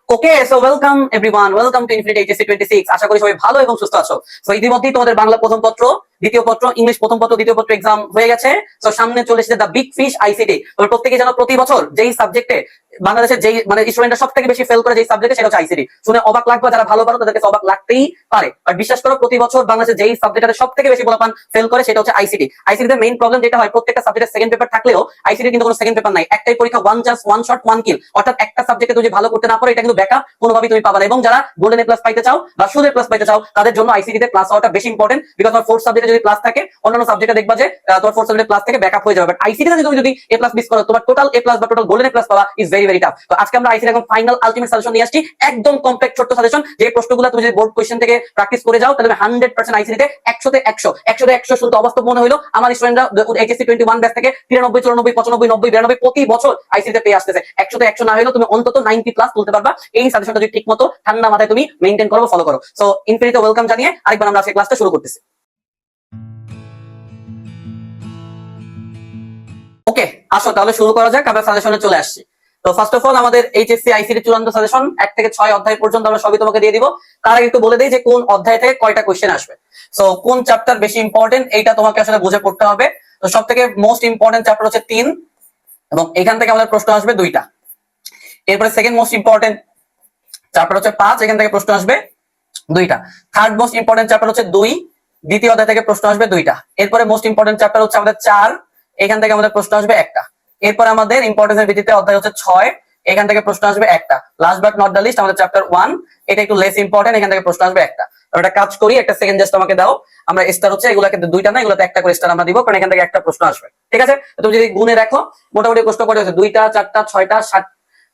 Okay, so welcome everyone, welcome to infinity HSC 26। আশা করি সবাই ভালো এবং সুস্থ আছো। সো ইতিমধ্যেই তোমাদের বাংলা প্রথম পত্র, দ্বিতীয় পত্র, ইংলিশ প্রথম পত্র, দ্বিতীয় পত্র এক্সাম হয়ে গেছে। সো সামনে চলে এসেছে দ্য বিগ ফিশ আইসিটি। তোমরা প্রত্যেকে জানো প্রতি বছর যেই সাবজেক্টে বাংলাদেশের যেই মানে স্টুডেন্টরা সব থেকে বেশি ফেল করে যেই সাবজেক্টে সেটা হচ্ছে আইসিটি। শুনে অবাক লাগবে, যারা ভালো পারো তাদেরকে অবাক লাগতেই পারে, আর বিশ্বাস করো প্রতি বছর বাংলাদেশের যেই সাবজেক্টে সব থেকে বেশি পোলাপান ফেল করে সেটা হচ্ছে আইসিটি। আইসিটিতে মেইন প্রবলেম যেটা হয়, প্রত্যেকটা সাবজেক্টের সেকেন্ড পেপার থাকলেও আইসিটি কিন্তু কোনো সেকেন্ড পেপার নাই। একটাই পরীক্ষা, one chance, one shot, one kill. অর্থাৎ একটা সাবজেক্টে তুমি ভালো করতে না পারো, এটা কিন্তু ব্যাকআপ কোনোভাবেই তুমি পাবা না। এবং যারা গোল্ডেন এ প্লাস পাইতে চাও বা শুধু এ প্লাস পাইতে চাও তাদের জন্য আইসিটিতে প্লাস হওয়াটা বেশি ইম্পর্টেন্ট। বিকজ তোমার ফোর্থ সাবজেক্টে যদি প্লাস থাকে, অন্যান্য সাবজেক্টে দেখবা যে তোমার ফোর্থ সাবজেক্টে প্লাস থেকে ব্যাকআপ হয়ে যাবে। বাট আইসিটিতে তুমি যদি এ প্লাস মিস করো, তোমার টোটাল এ প্লাস বা টোটাল গোল্ডেন এ প্লাস পাওয়া ইজ ভেরি ভেরি টাফ। তো আজকে আমরা আইসিটি এখন ফাইনাল আলটিমেট সাজেশন নিয়ে আসছি, একদম কমপ্যাক্ট ছোট্ট সাজেশন। যে প্রশ্নগুলো তুমি যদি বোর্ড কোশ্চেন থেকে প্র্যাকটিস করে যাও তাহলে 100% আইসিটিতে 100তে 100 শুনতে অবাস্তব মনে হলো। আমার স্টুডেন্টরা এইচএসসি 21 ব্যাচ থেকে 93, 94, 95, 90, 92 প্রতি বছর আইসিটিতে পেয়ে আসতেছে। 100তে 100 না হলেও তুমি অন্তত 90 প্লাস তুলতে পারবা এই সাজেশনটা যদি ঠিকমতো ঠান্ডা মাথায় তুমি মেইনটেইন করো, ফলো করো। সো ইনফিনিটি ওয়েলকাম জানিয়ে আরেকবার আমরা আজকে ক্লাসটা শুরু করতেছি। ওকে, আসো তাহলে শুরু করা যাক। আমরা সাজেশনে চলে আসছি। তো ফার্স্ট অফ অল আমাদের এইচএসসি আইসিটি চূড়ান্ত সাজেশন 1 থেকে 6 অধ্যায় পর্যন্ত আমরা সবই তোমাকে দিয়ে দিব। তার আগে একটু বলে দেই যে কোন অধ্যায় থেকে কয়টা কোশ্চেন আসবে। সো কোন চ্যাপ্টার বেশি ইম্পর্টেন্ট এইটা তোমাকে আসলে বুঝে পড়তে হবে। তো সব থেকে মোস্ট ইম্পর্টেন্ট চ্যাপ্টার হচ্ছে 3, এবং এখান থেকে আমাদের প্রশ্ন আসবে 2টা। এরপরে সেকেন্ড মোস্ট ইম্পর্টেন্ট চ্যাপ্টার হচ্ছে 5, এখান থেকে প্রশ্ন আসবে 2টা। থার্ড মোস্ট ইম্পর্টেন্ট চ্যাপ্টার হচ্ছে 2, দ্বিতীয় অধ্যায় থেকে প্রশ্ন আসবে 2টা। এরপরে মোস্ট ইম্পর্টেন্ট চ্যাপ্টার হচ্ছে আমাদের 4, এখান থেকে আমাদের প্রশ্ন আসবে 1টা। এরপর আমাদের ইম্পর্টেন্সের ভিত্তিতে অধ্যায় হচ্ছে 6, এখান থেকে প্রশ্ন আসবে 1টা। Last but not the least আমাদের চ্যাপ্টার 1, এটা একটু লেস ইম্পর্টেন্ট, এখান থেকে প্রশ্ন আসবে 1টা। একটা কাজ করি, একটা সেকেন্ড জাস্ট আমাকে দাও। আমরা স্টার হচ্ছে এগুলা কিন্তু 2টা না, এগুলোতে 1টা করে স্টার আমরা দিব, কারণ এখান থেকে একটা প্রশ্ন আসবে। ঠিক আছে, তুমি যদি গুণে রাখো মোটামুটি প্রশ্ন করে হচ্ছে 2টা, 4টা, 6টা, 7,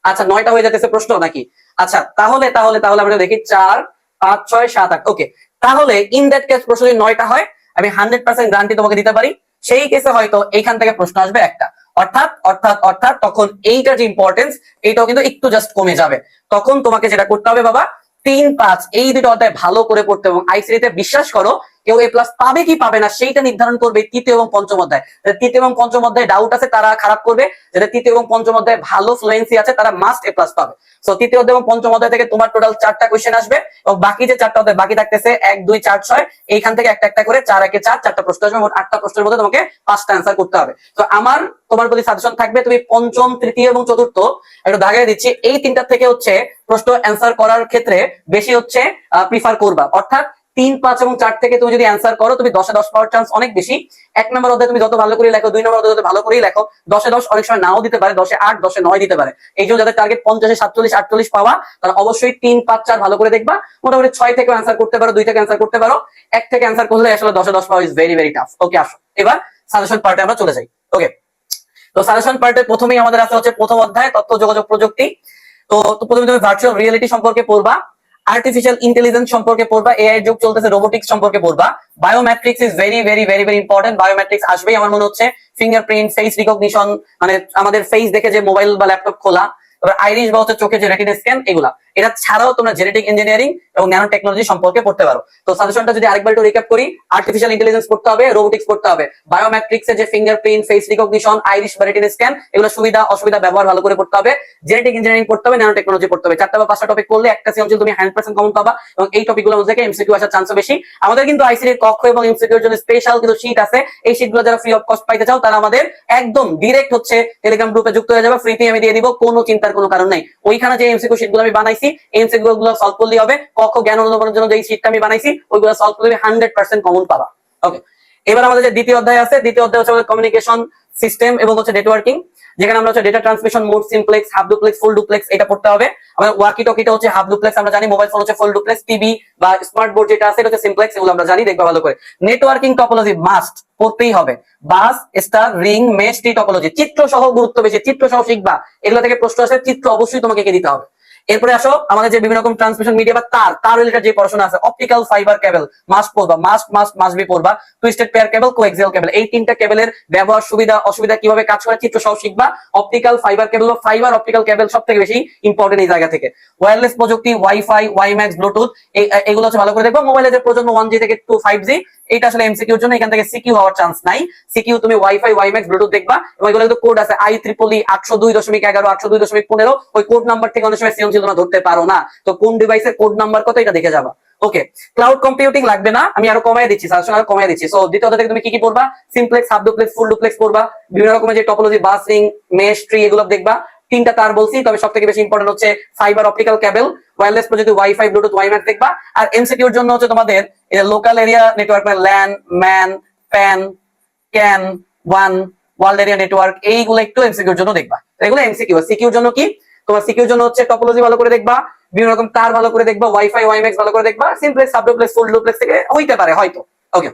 আচ্ছা 9টা হয়ে যাচ্ছে প্রশ্ন নাকি? আচ্ছা তাহলে তাহলে তাহলে আমরা দেখি 4, 5, 6, 7, 8। ওকে, তাহলে ইন দ্যাট কেস প্রশ্ন যদি 9টা হয়, আমি 100% গ্যারান্টি তোমাকে দিতে পারি সেই কেসে হয়তো এইখান থেকে প্রশ্ন আসবে 1টা। অর্থাৎ অর্থাৎ অর্থাৎ তখন এইটার যে ইম্পর্টেন্স এইটাও কিন্তু একটু জাস্ট কমে যাবে। তখন তোমাকে যেটা করতে হবে বাবা, 3, 5 এই দুটো অধ্যায় ভালো করে পড়তে, এবং আইসিটিতে বিশ্বাস করো কেউ এ প্লাস পাবে কি পাবে না সেইটা নির্ধারণ করবে তৃতীয় এবং পঞ্চম অধ্যায়। তৃতীয় এবং পঞ্চম অধ্যায় ডাউট আছে তারা খারাপ করবে, যেটা তৃতীয় এবং পঞ্চম অধ্যায় ভালো ফ্লুয়েন্সি আছে তারা মাস্ট এ প্লাস পাবে। সো তৃতীয় অধ্যায় এবং পঞ্চম অধ্যায় থেকে তোমার টোটাল 4টা কোশ্চেন আসবে, এবং বাকি যে 4টা অধ্যায় বাকি থাকতেছে 1, 2, 4, 6, এইখান থেকে একটা একটা করে 4, 1, 4, 4টা প্রশ্ন আসবে। মোট 8টা প্রশ্নের মধ্যে তোমাকে 5টা অ্যান্সার করতে হবে। তো আমার তোমার প্রতি সাজেশন থাকবে, তুমি পঞ্চম, তৃতীয় এবং চতুর্থ একটু দাগিয়ে দিচ্ছি, এই 3টা থেকে হচ্ছে প্রশ্ন অ্যান্সার করার ক্ষেত্রে বেশি হচ্ছে প্রিফার করবা। অর্থাৎ 3, 5 এবং 4 থেকে তুমি যদি অ্যান্সার করো, তুমি 10-এ 10 পাওয়ার চান্স অনেক বেশি। 1 নম্বর অধ্যায় তুমি যত ভালো করে লেখো, 2 নম্বর অধ্যায় যত ভালো করেই লেখো, 10-এ 10 অনেক সময় নাও দিতে পারে, 10-এ 8, 10-এ 9 দিতে পারে। এই জন্য যাদের টার্গেট 50-এ 47, 48 পাওয়া, তারা অবশ্যই 3, 5, 4 ভালো করে দেখবা। মোটামুটি 6 থেকে অ্যান্সার করতে পারো, 2 থেকে অ্যান্সার করতে পারো, 1 থেকে অ্যান্সার করলে আসলে 10-এ 10 পাওয়া ইজ ভেরি ভেরি টাফ। ওকে, আসো এবার সাজেশন পার্টে আমরা চলে যাই। ওকে, তো সাজেশন পার্টে প্রথমেই আমাদের আছে হচ্ছে প্রথম অধ্যায় তথ্য যোগাযোগ প্রযুক্তি। তো প্রথমে তুমি ভার্চুয়াল রিয়েলিটি সম্পর্কে পড়বা, আর্টিফিশিয়াল ইন্টেলিজেন্স সম্পর্কে পড়বা, এআই যুগ চলতেছে, রোবোটিক্স সম্পর্কে পড়বা। Biometrics is very very very very important. Biometrics আসবেই আমার মনে হচ্ছে, ফিঙ্গারপ্রিন্ট, ফেস রিকগনিশন, মানে আমাদের ফেস দেখে যে মোবাইল বা ল্যাপটপ খোলা, এবার আইরিশ বা হচ্ছে চোখে যে রেটিনা স্ক্যান, এগুলা। এটা ছাড়াও তোমরা জেনেটিক ইঞ্জিনিয়ারিং এবং ন্যানো টেকনোলজি সম্পর্কে পড়তে পারো। তো সাজেশনটা যদি আরেকবার একটু রিক্যাপ করি, আর্টিফিশিয়াল ইন্টেলিজেন্স পড়তে হবে, রোবোটিক্স পড়তে হবে, বায়োমেট্রিক্স এর যে ফিঙ্গারপ্রিন্ট, ফেস রিকগনিশন, আইরিশ বা রেটিনা স্ক্যান, এগুলো সুবিধা অসুবিধা ব্যবহার ভালো করে পড়তে হবে, জেনেটিক ইঞ্জিনিয়ারিং পড়তে হবে, ন্যানো টেকনোলজি পড়তে হবে। 4টা বা 5টা টপিক পড়লে একটা সৃজনশীল তুমি 100% কমন পাবা, এবং এই টপিকগুলোর মধ্যে থেকে এমসিকিউ আসার চান্স বেশি। আমাদের কিন্তু আইসিটির কক্ষ এবং এমসিকিউ এর জন্য স্পেশাল কিছু শীট আছে, এই শীটগুলো যারা ফ্রি অফ কস্ট পাইতে চাও তারা আমাদের একদম ডিরেক্ট হচ্ছে টেলিগ্রাম গ্রুপে যুক্ত হয়ে যাবে, ফ্রিতে আমি দিয়ে দিব, কোনো চিন্তার কোনো কারণ নাই। ওইখানে যে এমসিকিউ শীটগুলো আমি বানাইছি, এই এমসিকিউ গুলো সলভ করলেই হবে। কক্ষ জ্ঞান অনুধাবনের জন্য যে শীটটা আমি বানাইছি ওইগুলো সলভ করলে 100% কমন পাবা। ওকে, এবার আমাদের যে দ্বিতীয় অধ্যায় আছে, দ্বিতীয় অধ্যায় হচ্ছে আমাদের কমিউনিকেশন সিস্টেম এবং হচ্ছে নেটওয়ার্কিং, যেখানে আমরা হচ্ছে data transmission mode, simplex, half duplex, full duplex এটা পড়তে হবে। আমাদের ওয়াকি টকিটা হচ্ছে হাফ ডুপ্লেক্স আমরা জানি, মোবাইল ফোন হচ্ছে ফুল ডুপ্লেক্স, টিভি বা স্মার্ট বোর্ড যেটা আছে এটা হচ্ছে সিমপ্লেক্স, এগুলো আমরা জানি, দেখবা ভালো করে। নেটওয়ার্কিং টপোলজি মাস্ট পড়তেই হবে, bus, star, ring, mesh, tree topology, চিত্র সহ গুরুত্ব বেশি, চিত্র সহ শিখবা, এগুলো থেকে প্রশ্ন আসে, চিত্র অবশ্যই তোমাকে এঁকে দিতে হবে। এরপরে আসো আমাদের যে বিভিন্ন রকম ট্রান্সমিশন মিডিয়া বা তার রিলেটেড যে পড়াশোনা আছে, অপটিক্যাল ফাইবার কেবল মাস্ট পড়বা, মাস্ট বি পড়বা, twisted pair cable, coaxial cable, এই 3টা কেবলের ব্যবহার, সুবিধা অসুবিধা, কিভাবে কাজ করে, চিত্র সহ শিখবা। অপটিক্যাল ফাইবার কেবল বা ফাইবার অপটিক্যাল কেবল সবথেকে বেশি ইম্পর্টেন্ট এই জায়গা থেকে। ওয়্যারলেস প্রযুক্তি, ওয়াইফাই, ওয়াইম্যাক্স, ব্লুটুথ, এগুলো হচ্ছে ভালো করে দেখবা। মোবাইলের যে প্রজন্ম 1G থেকে 5G, এটা আসলে এমসিকিউর জন্য, এখান থেকে সিকিউ হওয়ার চান্স নাই। সিকিউ তুমি ওয়াইফাই, ওয়াইম্যাক্স, ব্লুটুথ দেখবা, এবং এগুলো কিন্তু কোড আছে, IEEE 802.11, 802.15, ওই কোড নাম্বার থেকে অনেক সময় সৃজনশীল তোমরা ধরতে পারো না, তো কোন ডিভাইসের কোড নাম্বার কত এটা দেখে যাবা। ওকে, ক্লাউড কম্পিউটিং লাগবে না, আমি আরো কমাই দিচ্ছি, সাজেশন আরো কমাই দিচ্ছি। সো দ্বিতীয় অধ্যায় থেকে তুমি কি কি পড়বা? Simplex, sub duplex, full duplex পড়বা, বিভিন্ন রকমের যে টপোলজি, বাস রিং, মেশ ট্রি, এগুলো দেখবা। তিনটা তার বলছি, তবে সবথেকে বেশি ইম্পর্টেন্ট হচ্ছে ফাইবার অপটিক্যাল কেবল, ওয়্যারলেস প্রযুক্তি, ওয়াইফাই, ব্লুটুথ, ওয়াইম্যাক্স দেখবা। আর এমসিকিউর জন্য হচ্ছে তোমাদের লোকাল এরিয়া নেটওয়ার্ক, মানে LAN, man, pan, can, one, world area network, এইগুলো একটু এমসিকিউর জন্য দেখবা। এগুলো এমসিকিউ। সিকিউর জন্য কি? তোমার সিকিউর জন্য হচ্ছে টপোলজি ভালো করে দেখবা, বিভিন্ন রকম তার ভালো করে দেখবা, ওয়াইফাই, ওয়াইম্যাক্স ভালো করে দেখবা, simplex, sub duplex, full duplex থেকে হইতে পারে হয়তো। ওকে,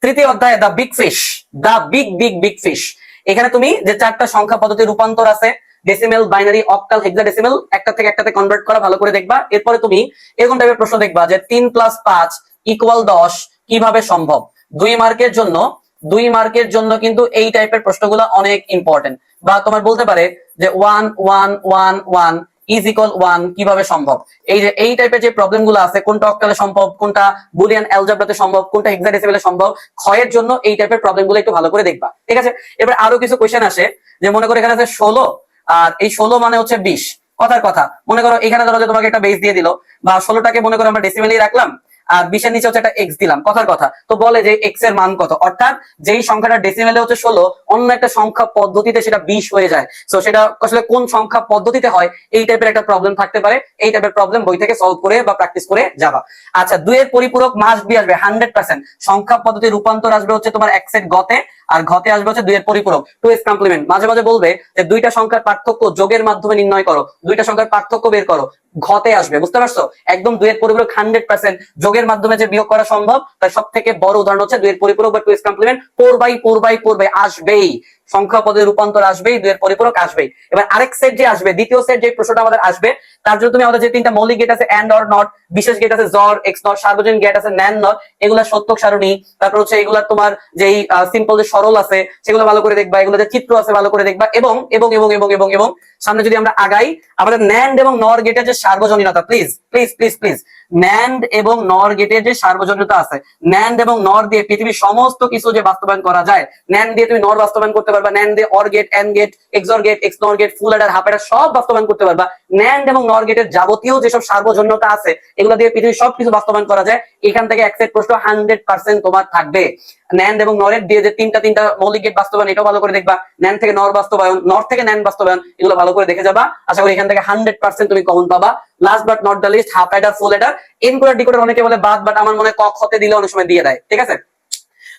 তৃতীয় অধ্যায় দা বিগ ফিশ, দা বিগ বিগ বিগ ফিশ। এখানে তুমি যে চারটা সংখ্যা পদ্ধতি রূপান্তর আছে, ডেসিমেল, বাইনারি, অক্টাল, হেক্সাডেসিমেল, একটা থেকে একটাতে কনভার্ট করা ভালো করে দেখবা। এরপরে তুমি এরকম টাইপের প্রশ্ন দেখবা যে 3 + 5 = 10 কিভাবে সম্ভব। 2 মার্কের জন্য, 2 মার্কের জন্য কিন্তু এই টাইপের প্রশ্নগুলো অনেক ইম্পর্টেন্ট। বা তোমার বলতে পারে যে 1 1 1 1 = 1 কিভাবে সম্ভব। এই যে এই টাইপের যে প্রবলেম গুলো আছে, কোনটা অক্টালে সম্ভব, কোনটা বুলিয়ান অ্যালজেব্রাতে সম্ভব, কোনটা হেক্সাডেসিমেলে সম্ভব, ক্ষয়ের জন্য এই টাইপের প্রবলেম গুলো একটু ভালো করে দেখবা। ঠিক আছে, এবার আরো কিছু কোশ্চেন আসে, যে মনে করো এখানে আছে 16, আর এই 16 মানে হচ্ছে 20। কথার কথা, মনে করো এখানে ধরো যে তোমাকে একটা বেস দিয়ে দিল, বা 16টাকে মনে করো আমরা ডেসিমেলেই রাখলাম, আর 20 এর নিচে হচ্ছে একটা এক্স দিলাম। কথার কথা, তো বলে যে এক্স এর মান কত, অর্থাৎ যেই সংখ্যাটা ডেসিমেলে হচ্ছে 16, অন্য একটা সংখ্যা পদ্ধতিতে সেটা 20 হয়ে যায়। তো সেটা আসলে কোন সংখ্যা পদ্ধতিতে হয়, এই টাইপের একটা প্রবলেম থাকতে পারে। এই টাইপের প্রবলেম বই থেকে সলভ করে বা প্র্যাকটিস করে যাবা। আচ্ছা, 2 এর পরিপূরক মাস্ট বি আসবে 100%। সংখ্যা পদ্ধতি রূপান্তর আসবে হচ্ছে তোমার এক সেট গতে, আর ঘতে আসবে হচ্ছে 2 এর পরিপূরক, 2s কমপ্লিমেন্ট। মাঝে মাঝে বলবে যে দুইটা সংখ্যার পার্থক্য যোগের মাধ্যমে নির্ণয় করো, দুইটা সংখ্যার পার্থক্য বের করো, ঘতে আসবে। বুঝতে পারছো? একদম 2 এর পরিপূরক 100%, যোগের মাধ্যমে যে বিয়োগ করা সম্ভব তার সব থেকে বড় উদাহরণ হচ্ছে 2 এর পরিপূরক বা 2s কমপ্লিমেন্ট। 4/4/4 আসবেই, সংখ্যা পদের রূপান্তর আসবেই, 2 এর পরিপূরক আসবেই। এবার আরেক সেট যে আসবে, দ্বিতীয় সেট যে প্রশ্নটা আমাদের আসবে, তার জন্য তুমি আমাদের যে তিনটা মৌলিক গেট আছে, এন্ড অর নট, বিশেষ গেট আছে জর, এক্স নট, সার্বজনীন গেট আছে ন্যান নট, এগুলা সত্যক সারণী। তারপর হচ্ছে এগুলা তোমার যেই সিম্পল যে সরল আছে সেগুলো ভালো করে দেখবা, এগুলো যে চিত্র আছে ভালো করে দেখবা। এবং এবং এবং এবং এবং এবং সামনে যদি আমরা আগাই, আমাদের ন্যান্ড এবং নর গেটের যে সার্বজনীনতা, please please please please, NAND এবং নর গেটের যে সার্বজনীনতা আছে, ন্যান্ড এবং নর দিয়ে পৃথিবীর সমস্ত কিছু যে বাস্তবায়ন করা যায়, ন্যান্ড দিয়ে তুমি নর বাস্তবায়ন করতে পারবা, ন্যান্ড দিয়ে OR gate, AND gate, XOR gate, XNOR gate, full adder, half adder সব বাস্তবায়ন করতে পারবা। ন্যান্ড এবং নর গেটের যাবতীয় যেসব সার্বজনীনতা আছে এগুলো দিয়ে পৃথিবীর সবকিছু বাস্তবায়ন করা যায়। এখান থেকে এক সেট প্রশ্ন 100% তোমার থাকবে। ন্যান্ড এবং নরের দিয়ে যে তিনটা মৌলিক গেট বাস্তবায়ন, এটাও ভালো করে দেখবা। ন্যান্ড থেকে নর বাস্তবায়ন, নর থেকে ন্যান্ড বাস্তবায়ন, এগুলো ভালো করে দেখে যাবা। আশা করি এখান থেকে 100% তুমি কমন পাবা। Last but not the least, half adder, full adder, encoder decoder অনেকে বলে বাদ, বাট আমার মনে ক খতে দিলে অনেক সময় দিয়ে দেয়। ঠিক আছে,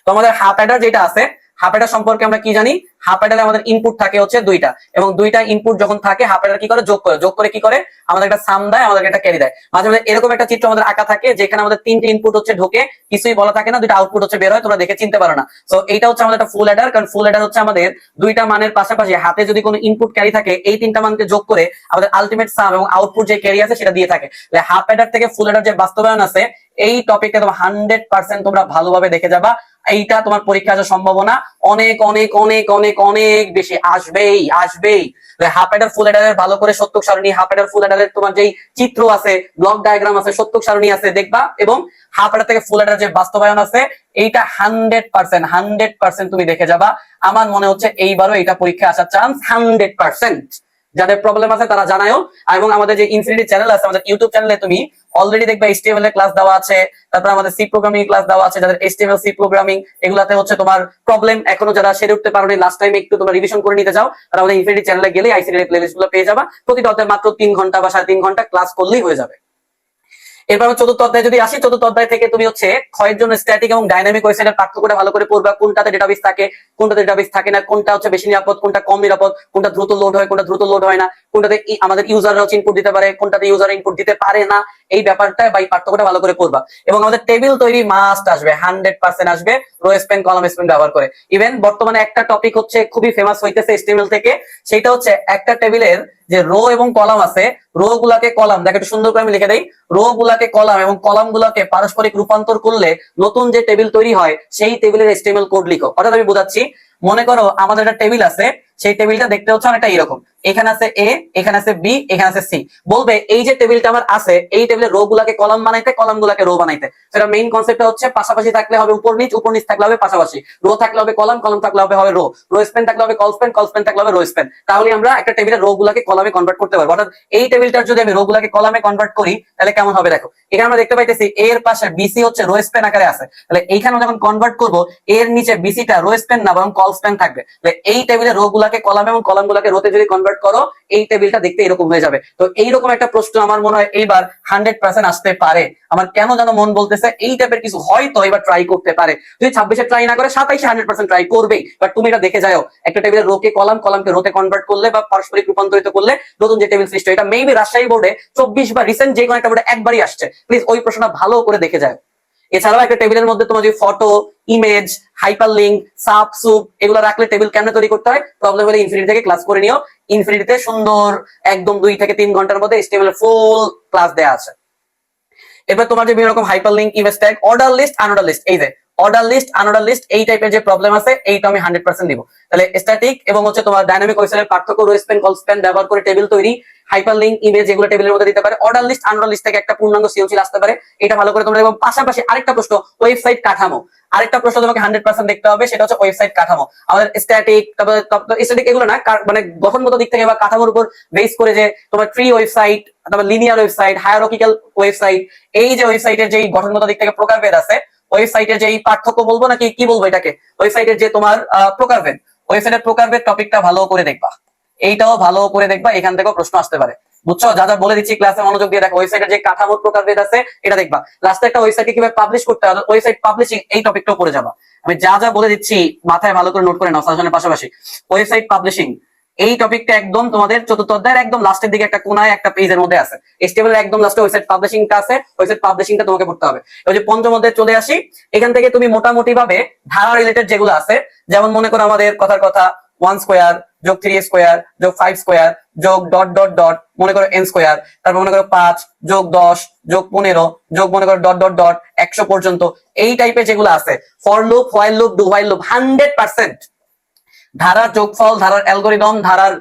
তো আমাদের হাফ অ্যাডার যেটা আছে, হাফ অ্যাডার সম্পর্কে আমরা কি জানি? হাফ অ্যাডারে আমাদের ইনপুট থাকে হচ্ছে 2টা, এবং 2টা ইনপুট যখন থাকে হাফ অ্যাডার কি করে? যোগ করে। যোগ করে কি করে? আমাদের একটা সাম দেয়, আমাদের একটা ক্যারি দেয়। মাঝে মাঝে এরকম একটা চিত্র আমাদের আঁকা থাকে, যেখানে আমাদের 3টে ইনপুট হচ্ছে ঢোকে, কিছুই বলা থাকে না, 2টা আউটপুট হচ্ছে বের হয়, তোমরা দেখে চিনতে পারো না। তো এইটা হচ্ছে আমাদের একটা ফুল অ্যাডার, কারণ ফুল অ্যাডার হচ্ছে আমাদের 2টা মানের পাশাপাশি হাতে যদি কোনো ইনপুট ক্যারি থাকে, এই 3টা মানকে যোগ করে আমাদের আলটিমেট সাম এবং আউটপুট যে ক্যারি আছে সেটা দিয়ে থাকে। হাফ অ্যাডার থেকে ফুল অ্যাডার যে বাস্তবায়ন আছে, এই টপিকটা তোমরা 100% তোমরা ভালোভাবে দেখে যাবা। এইটা তোমার পরীক্ষা আসার সম্ভাবনা অনেক অনেক অনেক অনেক অনেক বেশি, আসবেই আসবেই। হাফ অ্যাডার ফুল অ্যাডারের ভালো করে সত্যক সারণী, হাফ অ্যাডার ফুল অ্যাডারের তোমার যেই চিত্র আছে, ব্লক ডায়াগ্রাম আছে, সত্যক সারণী আছে, দেখবা। এবং হাফ অ্যাডার থেকে ফুল অ্যাডার যে বাস্তবায়ন আছে, এইটা 100% তুমি দেখে যাবা। আমার মনে হচ্ছে এইবারও এটা পরীক্ষা আসার চান্স 100%। যাদের প্রবলেম আছে তারা জানায়ও। এবং আমাদের যে ইনফিনিটি চ্যানেল আছে, আমাদের ইউটিউব চ্যানেলে তুমি অলরেডি দেখবে HTML এর ক্লাস দেওয়া আছে, তারপর আমাদের সি প্রোগ্রামিং ক্লাস দেওয়া আছে। যাদের HTML সি প্রোগ্রামিং এগুলাতে হচ্ছে তোমার প্রবলেম এখনো যারা সেরে উঠতে পারোনি, লাস্ট টাইম একটু তোমরা রিভিশন করে নিতে যাও, তারা আমাদের ইনফিনিটি চ্যানেলে গেলে আইসিটি এর প্লেলিস্ট গুলো পেয়ে যাবা। প্রতিটা অধ্যায়ে মাত্র 3 ঘন্টা বা 3.5 ঘন্টা ক্লাস করলেই হয়ে যাবে। এরপর চতুর্থ অধ্যায় যদি আসি, চতুর্থ অধ্যায় থেকে তুমি হচ্ছে ক্ষয়ের জন্য স্ট্যাটিক এবং ডাইনামিক ওয়েবসাইটের পার্থক্যটা ভালো করে পড়বা। কোনটাতে ডেটাবেস থাকে, কোনটাতে ডেটাবেস থাকে না, কোনটা হচ্ছে বেশি নিরাপদ, কোনটা কম নিরাপদ, কোনটা দ্রুত লোড হয়, কোনটা দ্রুত লোড হয় না, কোনটাতে আমাদের ইউজাররা হচ্ছে ইনপুট দিতে পারে, কোনটাতে ইউজার ইনপুট দিতে পারে না। এই ব্যাপারটা বা এই পার্থক্যটা ভালো করে পড়বা। এবং আমাদের টেবিল তৈরি মাস্ট আসবে, 100% আসবে, রো স্প্যান, কলাম স্প্যান ব্যবহার করে। ইভেন বর্তমানে একটা টপিক হচ্ছে খুবই ফেমাস হইতেছে HTML থেকে, সেটা হচ্ছে একটা টেবিলের যে রো এবং কলাম আছে, রো গুলাকে কলাম, দেখো একটু সুন্দর করে আমি লিখে দেই, রো গুলাকে কলাম এবং কলাম গুলাকে পারস্পরিক রূপান্তর করলে নতুন যে টেবিল তৈরি হয়, সেই টেবিলের HTML কোড লিখো। অর্থাৎ আমি বোঝাচ্ছি, মনে করো আমাদের একটা টেবিল আছে, সেই টেবিলটা দেখতে হচ্ছে অনেকটা এরকম। এখানে আছে এ, এখানে আছে বি, এখানে আছে সি। বলবে এই যে টেবিলটা আমার আছে, এই টেবিলের রো গুলাকে কলাম বানাইতে, কলাম গুলাকে রো বানাইতে। সেটা মেইন কনসেপ্টটা হচ্ছে পাশাপাশি থাকলে হবে উপর নিচ, উপর নিচ থাকলে হবে পাশাপাশি, রো থাকলে হবে কলাম, কলাম থাকলে হবে রো, রো স্পেন থাকলে হবে কল স্পেন, কল স্পেন থাকলে হবে রো স্পেন। তাহলে আমরা একটা টেবিলের রো গুলাকে কলামে কনভার্ট করতে পারবো। অর্থাৎ এই টেবিলটার যদি আমি রো গুলাকে কলামে কনভার্ট করি তাহলে কেমন হবে দেখো। এখানে আমরা দেখতে পাইতেছি এ এর পাশে বিসি হচ্ছে রো স্পেন আকারে আছে, তাহলে এইখানে যখন কনভার্ট করব এর নিচে বিসিটা রো স্পেন না বরং কল স্পেন থাকবে। তাহলে এই টেবিলের রো গুলাকে কলাম এবং কলাম গুলাকে রোতে যদি কনভার্ট করো এই টেবিলটা দেখতে এরকম হয়ে যাবে। তো এইরকম একটা প্রশ্ন আমার মনে হয় এইবার 100% আসতে পারে। আমার কেন যেন মন বলতেছে এই টাইপের কিছু হয়তো এবার ট্রাই করতে পারে। যদি 26-এ ট্রাই না করে 27-এ 100% ট্রাই করবেই। বাট তুমি এটা দেখে যাও, একটা টেবিলের রোকে কলাম, কলামকে রোতে কনভার্ট করলে বা পারস্পরিক রূপান্তরিত করলে নতুন যে টেবিল সৃষ্টি, এটা মেবি রাজশাহী বোর্ডে 24 বা রিসেন্ট যে কোনো একটা বোর্ডে একবারই আসছে। প্লিজ ওই প্রশ্নটা ভালো করে দেখে যায়। এছাড়াও একটা টেবিলের মধ্যে তোমার যদি photo, image, hyper link, sub soup এগুলো রাখলে টেবিল কেমনে তৈরি করতে হয়, প্রবলেম হলে ইনফিনিটি থেকে ক্লাস করে নিও। ইনফিনিটিতে সুন্দর একদম 2 থেকে 3 ঘন্টার মধ্যে HTML এর ফুল ক্লাস দেয়া আছে। এবার তোমার যে বিভিন্ন রকম hyperlink, image tag, order list, unorder list, এই যে অর্ডার লিস্ট, আনঅর্ডার লিস্ট এই টাইপের যে প্রবলেম আছে এইটা আমি 100% দিব। তাহলে স্ট্যাটিক এবং হচ্ছে তোমার ডাইনামিক ওয়েবসাইটের পার্থক্য, রো স্পেন, কল স্পেন ব্যবহার করে টেবিল তৈরি, হাইপার লিঙ্ক, ইমেজ এগুলো টেবিলের মধ্যে দিতে পারে, অর্ডার লিস্ট, আনঅর্ডার লিস্ট থেকে একটা পূর্ণাঙ্গ সিওসিল আসতে পারে, এটা ভালো করে তোমরা। এবং পাশাপাশি আরেকটা প্রশ্ন ওয়েবসাইট কাঠামো, আরেকটা প্রশ্ন তোমাকে 100% দেখতে হবে, সেটা হচ্ছে ওয়েবসাইট কাঠামো। আমাদের স্ট্যাটিক, তারপরে স্ট্যাটিক এগুলো না, মানে গঠনগত দিক থেকে বা কাঠামোর উপর বেস করে যে তোমার ট্রি ওয়েবসাইট, তারপর লিনিয়ার ওয়েবসাইট, হায়ারার্কিক্যাল ওয়েবসাইট, এই যে ওয়েবসাইটের যে গঠনগত দিক থেকে প্রকারভেদ আছে, ওয়েবসাইটের যে এই পার্থক্য বলবো নাকি কি বলবো এটাকে, ওয়েবসাইটের যে তোমার প্রকারভেদ, ওয়েবসাইটের প্রকারভেদ টপিকটা ভালো করে দেখবা, এইটাও ভালো করে দেখবা, এখান থেকেও প্রশ্ন আসতে পারে। বুঝছো? যা যা বলে দিচ্ছি ক্লাসে মনোযোগ দিয়ে দেখো। ওয়েবসাইটের যে কাঠামোর প্রকারভেদ আছে এটা দেখবা। লাস্টে একটা ওয়েবসাইটকে কিভাবে পাবলিশ করতে হবে, ওয়েবসাইট পাবলিশিং, এই টপিকটাও পড়ে যাবা। আমি যা যা বলে দিচ্ছি মাথায় ভালো করে নোট করে নাও সাজেশনের পাশাপাশি। ওয়েবসাইট পাবলিশিং এই টপিকটা একদম তোমাদের চতুর্থ অধ্যায়ের একদম লাস্টের দিকে একটা কোনায় একটা পেজের মধ্যে আছে, HTML এর একদম লাস্টে ওয়েবসাইট পাবলিশিংটা আছে, ওয়েবসাইট পাবলিশিংটা তোমাকে পড়তে হবে। ওই যে পঞ্চম অধ্যায়ে চলে আসি, এখান থেকে তুমি মোটামুটি ভাবে ধারা রিলেটেড যেগুলো আছে, যেমন মনে করো আমাদের কথার কথা 1 স্কয়ার যোগ 3 স্কয়ার যোগ 5 স্কয়ার যোগ ডট ডট ডট মনে করো n স্কয়ার, তারপর মনে করো 5 যোগ 10 যোগ 15 যোগ মনে করো ডট ডট ডট 100 পর্যন্ত, এই টাইপের যেগুলো আছে, for loop, while loop, do while loop, 100% ধারার যোগফল, ধারার অ্যালগরিদম, ধারার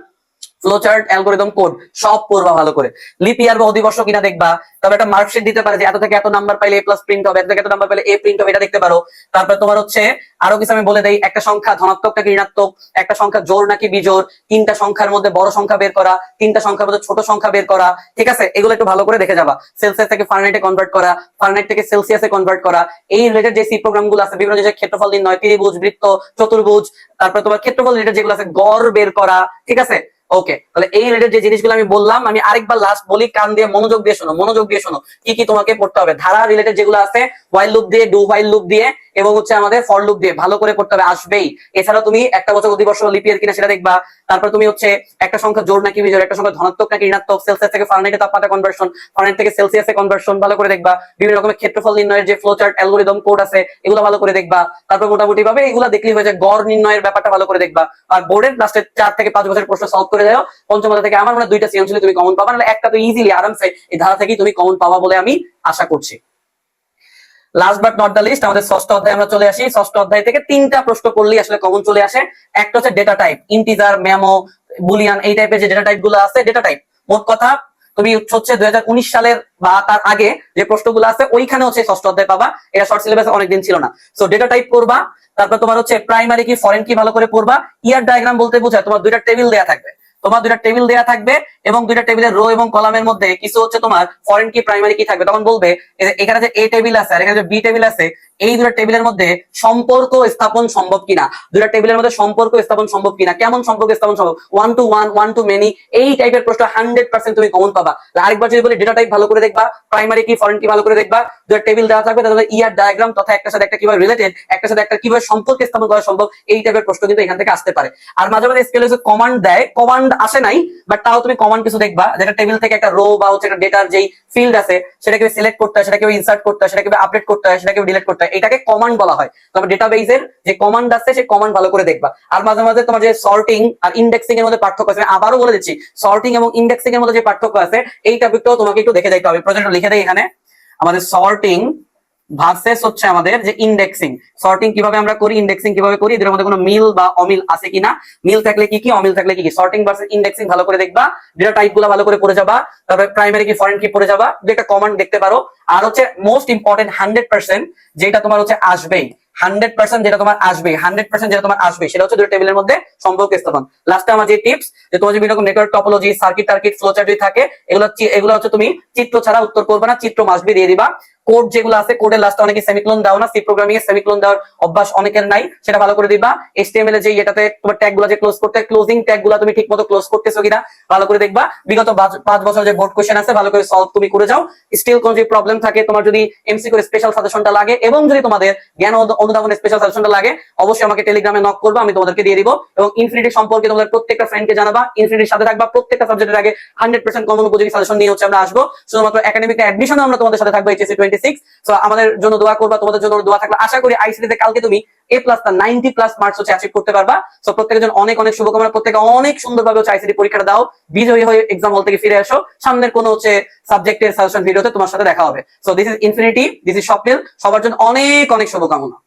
ফ্লোচার্ট, অ্যালগরিদম, কোড সব পড়বা ভালো করে। লিপ ইয়ার বা অধিবর্ষ কিনা দেখবা, তবে একটা মার্কশিট দিতে পারে যে এত থেকে এত নাম্বার পাইলে A+ প্রিন্ট হবে, এত থেকে এত নাম্বার পাইলে A প্রিন্ট হবে, এটা দেখতে পারো। তারপর তোমার হচ্ছে আরো কিছু আমি বলে দেই, একটা সংখ্যা ধনাত্মক নাকি ঋণাত্মক, একটা সংখ্যা জোড় নাকি বিজোড়, তিনটা সংখ্যার মধ্যে বড় সংখ্যা বের করা, তিনটা সংখ্যার মধ্যে ছোট সংখ্যা বের করা, ঠিক আছে? এগুলো একটু ভালো করে দেখে যাবা। সেলসিয়াস থেকে ফারেনহাইটে কনভার্ট করা, ফারেনহাইট থেকে সেলসিয়াসে কনভার্ট করা, এই রিলেটেড যে সি প্রোগ্রাম গুলো আছে, বিভিন্ন যে ক্ষেত্রফল নির্ণয়, ত্রিভুজ, বৃত্ত, চতুর্ভুজ, তারপর তোমার ক্ষেত্রফল রিলেটেড যেগুলো আছে, গড় বের করা, ঠিক আছে? ওকে, তাহলে এই রিলেটেড যে জিনিসগুলো আমি বললাম, আমি আরেকবার লাস্ট বলি, কান দিয়ে মনোযোগ দিয়ে শোনো, মনোযোগ দিয়ে শোনো কি কি তোমাকে পড়তে হবে। ধারা রিলেটেড যেগুলো আছে, হোয়াইল লুপ দিয়ে, ডু হোয়াইল লুপ দিয়ে এবং হচ্ছে আমাদের ফর লুপ দিয়ে ভালো করে পড়তে হবে, আসবেই। এছাড়া তুমি একটা বছর অধিবর্ষ লিপিয়ার কিনা সেটা দেখবা। তারপর তুমি হচ্ছে একটা সংখ্যা জোড় নাকি বিজোড়, একটা সংখ্যা ধনাত্মক নাকি ঋণাত্মক, সেলসিয়াস থেকে ফারেনহাইটে তাপমাত্রা কনভার্সন, ফারেনহাইট থেকে সেলসিয়াসে কনভার্সন ভালো করে দেখবা। বিভিন্ন রকমের ক্ষেত্রফল নির্ণয়ের যে ফ্লো চার্ট, অ্যালগরিদম, কোড আছে, এগুলো ভালো করে দেখবা। তারপর মোটামুটি ভাবে এগুলো দেখলেই হয়ে যায়। গড় নির্ণয়ের ব্যাপারটা ভালো করে দেখবা। আর বোর্ডের লাস্টে 4 থেকে 5 বছরের প্রশ্ন সলভ করে যাও। পঞ্চম অধ্যায় থেকে আমার মনে হয় 2টা সৃজনশীল তুমি কমন পাবা, নাহলে একটা তো ইজিলি আরামসে এই ধারা থেকেই তুমি কমন পাবা বলে আমি আশা করছি। Last but not the least, আমাদের ষষ্ঠ অধ্যায়ে আমরা চলে আসি। ষষ্ঠ অধ্যায় থেকে 3টা প্রশ্ন করলেই আসলে কমন চলে আসে। একটা হচ্ছে data type, integer, memo, Boolean, এই টাইপের যে ডেটা টাইপ গুলো আছে, ডেটা টাইপ মোট কথা তুমি হচ্ছে 2019 সালের বা তার আগে যে প্রশ্নগুলো আছে ওইখানে হচ্ছে ষষ্ঠ অধ্যায় পাবা। এটা শর্ট সিলেবাসে অনেকদিন ছিল না। সো ডেটা টাইপ করবা, তারপর তোমার হচ্ছে প্রাইমারি কি ফরেন কি ভালো করে পড়বা। ইয়ার ডায়াগ্রাম বলতে বোঝায় তোমার 2টা টেবিল দেয়া থাকবে, তোমার 2টা টেবিল দেয়া থাকবে এবং 2টা টেবিলের রো এবং কলামের মধ্যে কিছু হচ্ছে তোমার ফরেন কি, প্রাইমারি কি থাকবে। তখন বলবে এখানে যে A টেবিল আছে আর এখানে যে B টেবিল আছে, এই 2টা টেবিলের মধ্যে সম্পর্ক স্থাপন সম্ভব কিনা, 2টা টেবিলের মধ্যে সম্পর্ক স্থাপন সম্ভব কিনা, কেমন সম্পর্ক স্থাপন সম্ভব, 1 to 1, 1 to many, এই টাইপের প্রশ্ন 100% তুমি কমন পাবা। আরেকবার যদি বলি ডেটা টাইপ ভালো করে দেখবা, প্রাইমারি কি, ফরেন কি ভালো করে দেখবা, 2টা টেবিল দেওয়া থাকবে, তাহলে ইয়ার ডায়াগ্রাম তথা একটার সাথে একটা কিভাবে রিলেটেড, একটার সাথে একটা কিভাবে সম্পর্ক স্থাপন করা সম্ভব, এই টাইপের প্রশ্ন কিন্তু এখান থেকে আসতে পারে। আর মাঝে মাঝে স্কেলে কমান্ড দেয়, কমান্ড আসে নাই বাট তাও তুমি কমান্ড কিছু দেখবা, যেটা টেবিল থেকে একটা রো বা হচ্ছে একটা ডেটার যেই ফিল্ড আছে সেটাকে সিলেক্ট করতে হয়, সেটাকে ইনসার্ট করতে হয়, সেটাকে আপডেট করতে হয়, সেটাকে ডিলিট করতে হয়, এটাকে কমান্ড বলা হয়। তবে ডেটাবেসের যে কমান্ড আছে সেই কমান্ড ভালো করে দেখবা। আর মাঝে মাঝে তোমার যে সর্টিং আর ইন্ডেক্সিং এর মধ্যে পার্থক্য আছে, আবারও বলে দিচ্ছি, সর্টিং এবং ইন্ডেক্সিং এর মধ্যে যে পার্থক্য আছে এই টপিকটাও তোমাকে একটু দেখে দেখতে হবে। প্রজেক্টটা লিখে দেই এখানে, আমাদের সর্টিং ভার্সেস হচ্ছে আমাদের যে ইন্ডেক্সিং, সর্টিং কিভাবে আমরা করি, ইন্ডেক্সিং কিভাবে করি, এদের মধ্যে কোনো মিল বা অমিল আছে কিনা, মিল থাকলে কি কি, অমিল থাকলে কি কি। সর্টিং ভার্সেস ইন্ডেক্সিং ভালো করে দেখবা, ডেটা টাইপ গুলো ভালো করে পড়ে যাবা, তারপরে প্রাইমারি কি ফরেন কি পড়ে যাবা, দু একটা কমান্ড দেখতে পারো। আর হচ্ছে মোস্ট ইম্পর্টেন্ট 100% যেটা তোমার হচ্ছে আসবেই, 100% যেটা তোমার আসবে, 100% যেটা তোমার আসবে সেটা হচ্ছে দুটো টেবিলের মধ্যে সম্পর্ক স্থাপন। লাস্টে আমার যে টিপস, যে তোমার যে বিভিন্ন নেটওয়ার্ক টপোলজি, সার্কিট টার্কিট, ফ্লো চার্ট যদি থাকে, এগুলো হচ্ছে তুমি চিত্র ছাড়া উত্তর করবে না, চিত্র মাসবি দিয়ে দিবা। কোড যেগুলো আছে, কোডের লাস্টে অনেকে সেমিকোলন দাও না, সি প্রোগ্রামিং এর সেমিকোলন দেওয়ার অভ্যাস অনেকের নাই, সেটা ভালো করে দিবা। এইচটিএমএল এ যে এটাতে তোমার ট্যাগ গুলো যে ক্লোজ করতে, ক্লোজিং ট্যাগ গুলো তুমি ঠিকমতো ক্লোজ করতেছো কিনা ভালো করে দেখবা। বিগত 5 বছর যে বোর্ড কোশ্চেন আছে ভালো করে সলভ তুমি করে যাও। স্টিল কোনো যদি প্রবলেম থাকে, তোমার যদি এমসিকিউ স্পেশাল সাজেশনটা লাগে এবং যদি তোমাদের জ্ঞান অনুধাবন স্পেশাল সাজেশনটা লাগে, অবশ্যই আমাকে টেলিগ্রামে নক করবা, আমি তোমাদেরকে দিয়ে দিব। এবং ইনফিনিটি সম্পর্কে তোমাদের প্রত্যেকটা ফ্রেন্ডকে জানাবা, ইনফিনিটির সাথে থাকবা, প্রত্যেকটা সাবজেক্টের আগে 100% কমন উপযোগী সাজেশন নিয়ে হচ্ছে আমরা আসবো। শুধুমাত্র একাডেমিক অ্যাডমিশনে আমরা তোমাদের সাথে থাকবো এইচএসসি 26। সো আমাদের জন্য দোয়া করবা, তোমাদের জন্য দোয়া থাকলে আশা করি আইসিটি তে কালকে তুমি A+ না 90+ মার্কস হচ্ছে অ্যাচিভ করতে পারবা। সো প্রত্যেকের জন্য অনেক অনেক শুভকামনা, প্রত্যেকে অনেক সুন্দরভাবে হচ্ছে আইসিটি পরীক্ষাটা দাও, বিজয়ী হয়ে এক্সাম হল থেকে ফিরে আসো। সামনের কোনো হচ্ছে সাবজেক্টের সাজেশন ভিডিওতে তোমার সাথে দেখা হবে। So this is infinity, this is Swapnil, সবার জন্য অনেক অনেক শুভকামনা।